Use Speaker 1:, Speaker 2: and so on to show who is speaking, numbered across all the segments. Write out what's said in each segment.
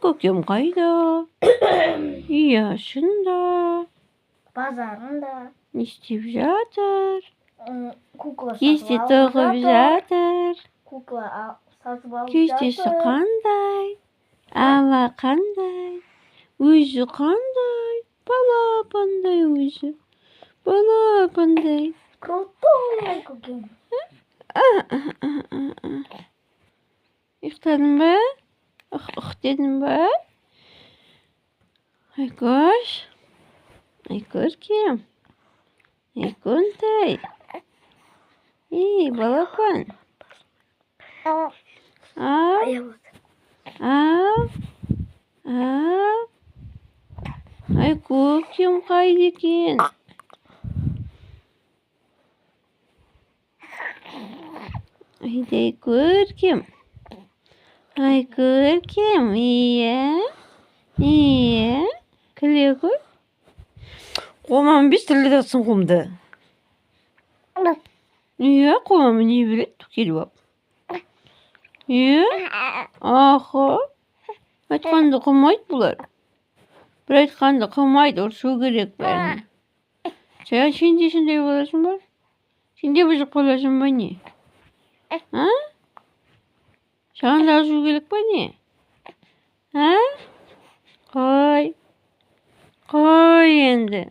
Speaker 1: көкем қайда? Ұяшында.
Speaker 2: Базарында.
Speaker 1: Не істеп жатыр?
Speaker 2: Кукла
Speaker 1: Кесте тығып жатыр.
Speaker 2: Кукла сатып алып
Speaker 1: Кестесі қандай? Ала қандай? Өзі қандай? Балапандай өзі. Балапандай.
Speaker 2: Крутой көкем.
Speaker 1: Ұйықтадың ба? Дедім ба? Айкош. Ай көркем. Ай контай. Ей, балапан. Ау. Ау. Ау. Ай көкем қайда екен? Айдай көркем. Ай көркем, иә. Иә. Күле ғой. Қолмамын бес тілі датсын қолымды. Иә, қолмамын не береді? Келіп ап. Иә. Аха. Айтқанды қылмайды бұлар. Бір айтқанды қылмайды, ұрсу керек бәрін. Сен де сондай боласың ба? Сен де бұзық боласың ба не? Саған да ұрсу керек па не? Қой енді.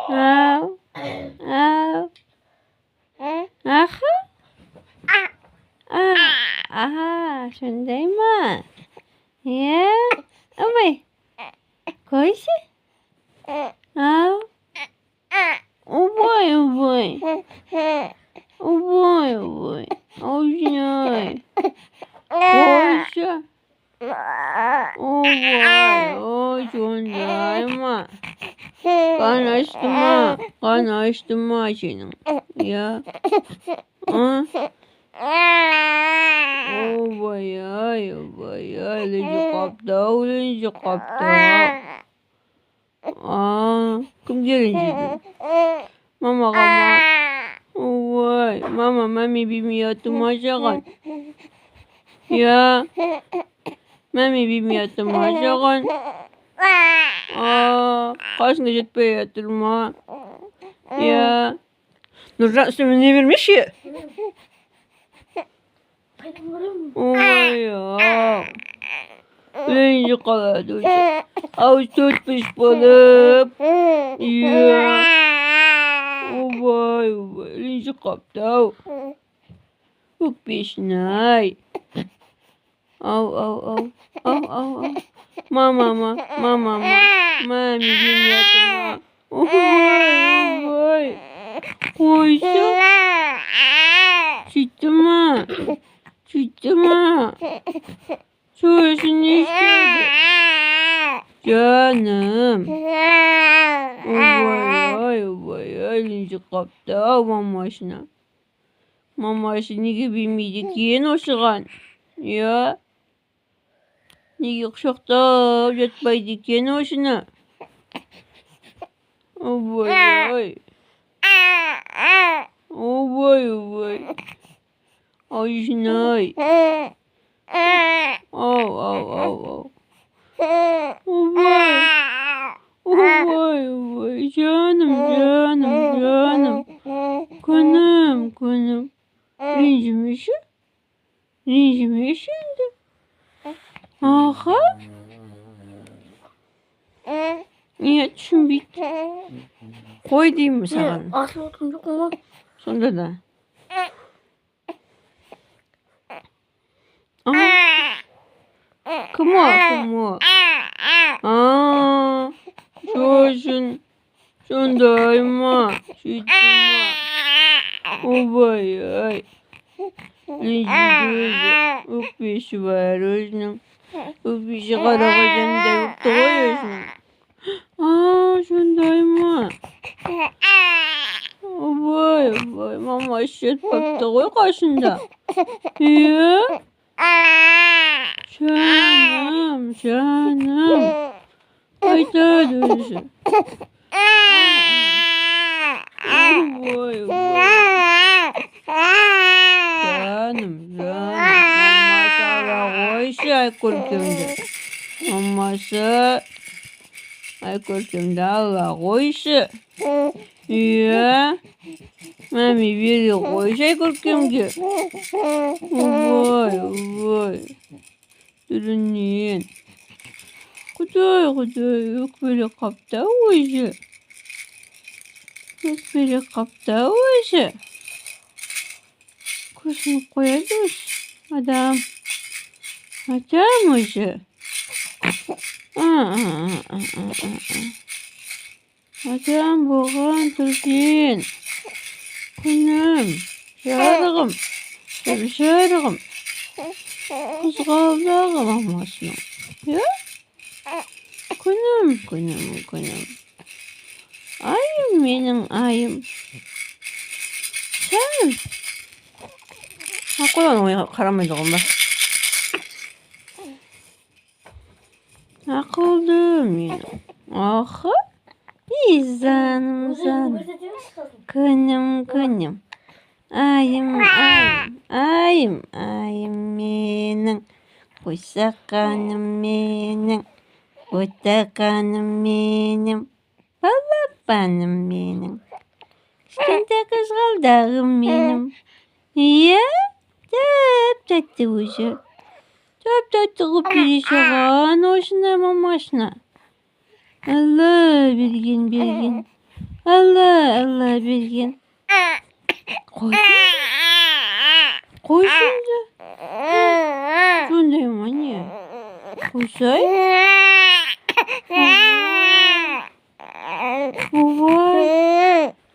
Speaker 1: Ау. Ау. Аха? Сондай ма? Иә? Обай. Қойшы? Ау. Обай. Ой. Қойшы? Ой, сондай ма? Қан ашты ма сенің? Иә? Обай, ленжі қаптау. Кімге ренжідің? Мамаға ма? Ой, мәме беймей аты ма жаған? Иә? Мәме беймей аты ма жаған? Қасыңда жетпей атыр ма? Иә? Нұржан үстіме не бермеші? Ой, ренжі қалады өзі. Ауыз төртпіш болып. Иә. Обай, ренжі қаптау. Өкпешін-ай. Ау. Мама. Мәме беймей атыр ма? Ой. Қойшы. Сөйтті ма? Сөйсін не істеді? Жаным. Обай, ленжі қаптау мамашына. Мамашы неге беймейді екен осыған? Иә? Неге құшақтап жатпайды екен осыны? Обай. Ай-жын-ай. Ау. Обай. Жаным. Күнім. Ренжімеші енді. Аха? Не, түсінбейді. Қой деймін саған.
Speaker 2: Асыл отын жоқ ма?
Speaker 1: Сонда да. Кім о? Шошын. Сондай ма? Сөйтті ма? Обай. Ренжіді өзі. Өкпесі бар өзінің. Өкпесі қарағайжандай өкті ғой өзінің. Сондай ма? Обай. Мама жетпепті ғой қасында. Иә? Жаным. Айтады өзі. Обай. Жаным. Мама сала қойшы. ay көркемді. Мамасы. Ay көркемді ала қойшы. Иә. Мами бере қойшы ай көркемге. Ой. Түрінен. Құдай, өкпелі қапта өзі. Көзін қояды өзі. Адам өзі. Адам болған түрген. Күнім, жарығым, қызғалдағы мамасының. Күнім. Айым менің айым. Сән. Қойған ойға қарамайды ғой ба. Ақылды менің. Ақы? Заным. Күнім. Айым менің. Қойсақаным менің. Отақаным менің. Балапаным менің. Кішкентай қызғалдағым менің. Иә? Тәп-тәтті өзі. Тәп-тәтті қып бере саған осына мамасына. Алла берген. Алла берген. Қойсынды. Сондай ма не? Қойсай?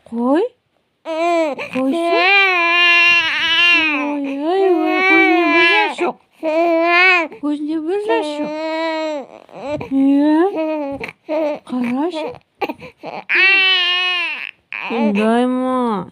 Speaker 1: Қой? Қойсай? Көзінде бір жас жоқ. Иә? Қарашы. Сондай ма?